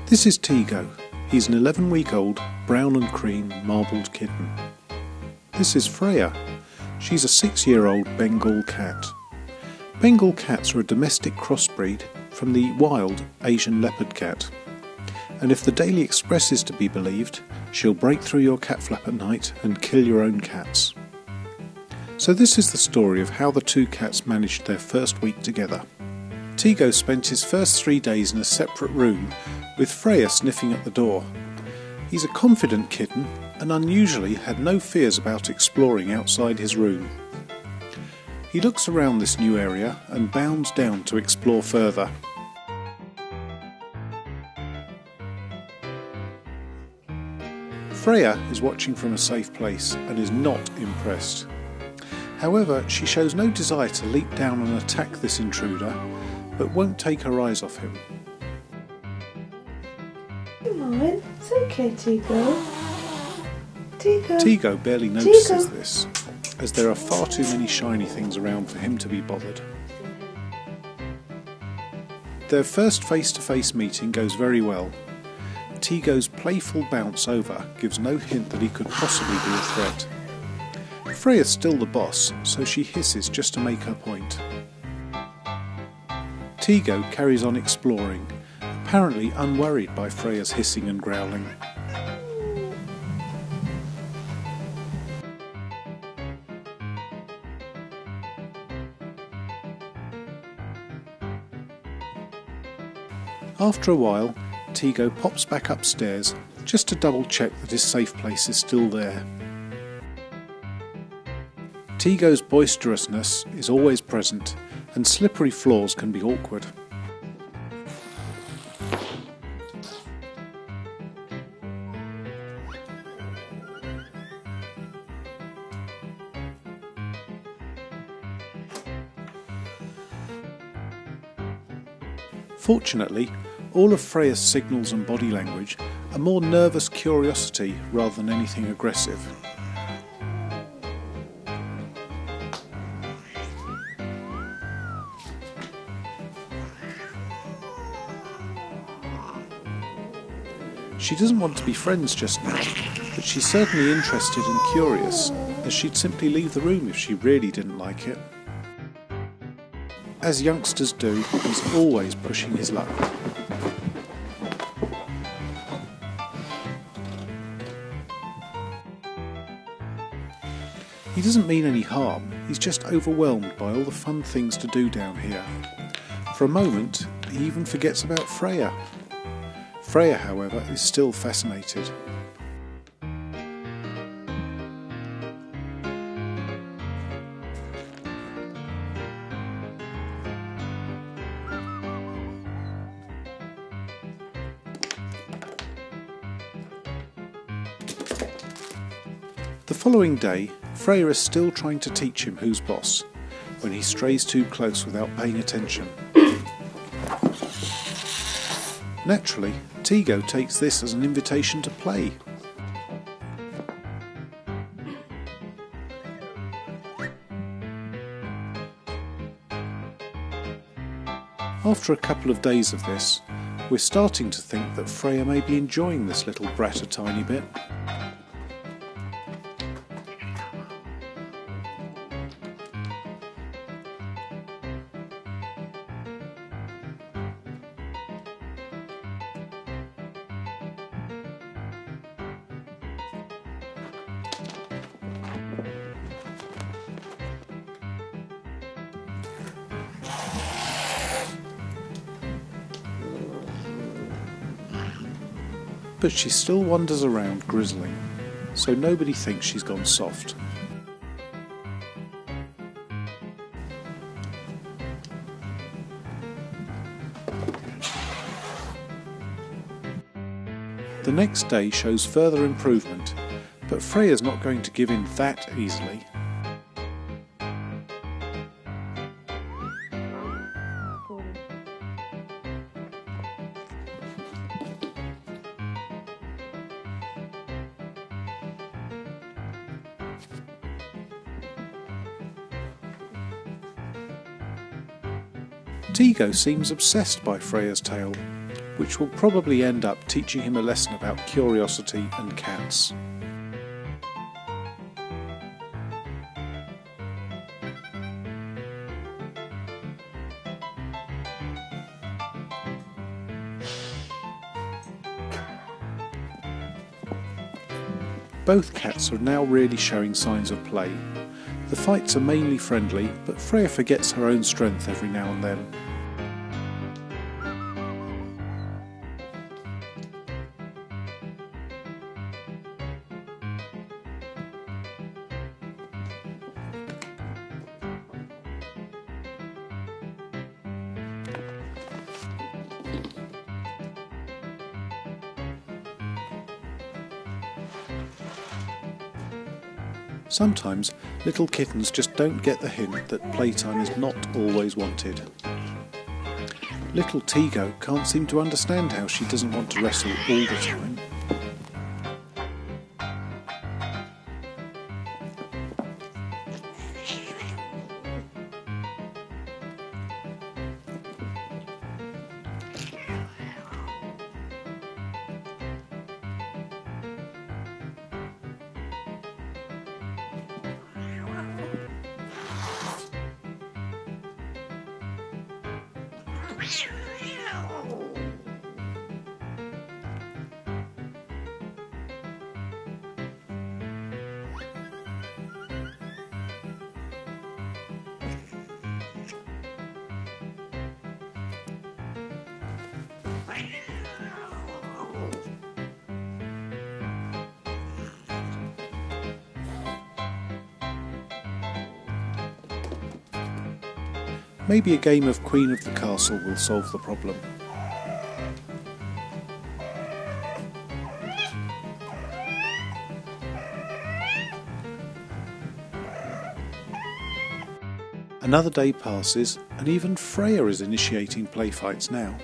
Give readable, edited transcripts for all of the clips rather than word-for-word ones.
This is Teego. He's an 11-week-old brown and cream marbled kitten. This is Freya. She's a 6-year-old Bengal cat. Bengal cats are a domestic crossbreed from the wild Asian leopard cat. And if the Daily Express is to be believed, she'll break through your cat flap at night and kill your own cats. So this is the story of how the two cats managed their first week together. Teego spent his first 3 days in a separate room with Freya sniffing at the door. He's a confident kitten and unusually had no fears about exploring outside his room. He looks around this new area and bounds down to explore further. Freya is watching from a safe place and is not impressed. However, she shows no desire to leap down and attack this intruder, but won't take her eyes off him. Come on, it's okay, Teego. Teego barely notices this, as there are far too many shiny things around for him to be bothered. Their first face-to-face meeting goes very well. Teego's playful bounce over gives no hint that he could possibly be a threat. Freya's still the boss, so she hisses just to make her point. Teego carries on exploring, apparently unworried by Freya's hissing and growling. After a while, Teego pops back upstairs just to double check that his safe place is still there. Teego's boisterousness is always present, and slippery floors can be awkward. Fortunately, all of Freya's signals and body language are more nervous curiosity rather than anything aggressive. She doesn't want to be friends just now, but she's certainly interested and curious, as she'd simply leave the room if she really didn't like it. As youngsters do, he's always pushing his luck. He doesn't mean any harm, he's just overwhelmed by all the fun things to do down here. For a moment, he even forgets about Freya. Freya, however, is still fascinated. The following day, Freya is still trying to teach him who's boss, when he strays too close without paying attention. Naturally, Teego takes this as an invitation to play. After a couple of days of this, we're starting to think that Freya may be enjoying this little brat a tiny bit. But she still wanders around grizzling, so nobody thinks she's gone soft. The next day shows further improvement, but Freya's not going to give in that easily. Teego seems obsessed by Freya's tail, which will probably end up teaching him a lesson about curiosity and cats. Both cats are now really showing signs of play. The fights are mainly friendly, but Freya forgets her own strength every now and then. Sometimes little kittens just don't get the hint that playtime is not always wanted. Little Teego can't seem to understand how she doesn't want to wrestle all the time. Maybe a game of Queen of the Castle will solve the problem. Another day passes, and even Freya is initiating play fights now.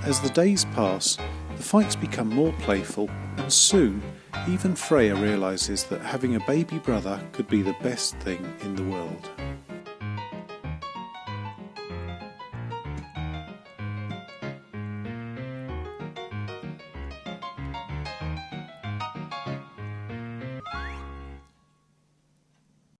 As the days pass, the fights become more playful, and soon even Freya realises that having a baby brother could be the best thing in the world.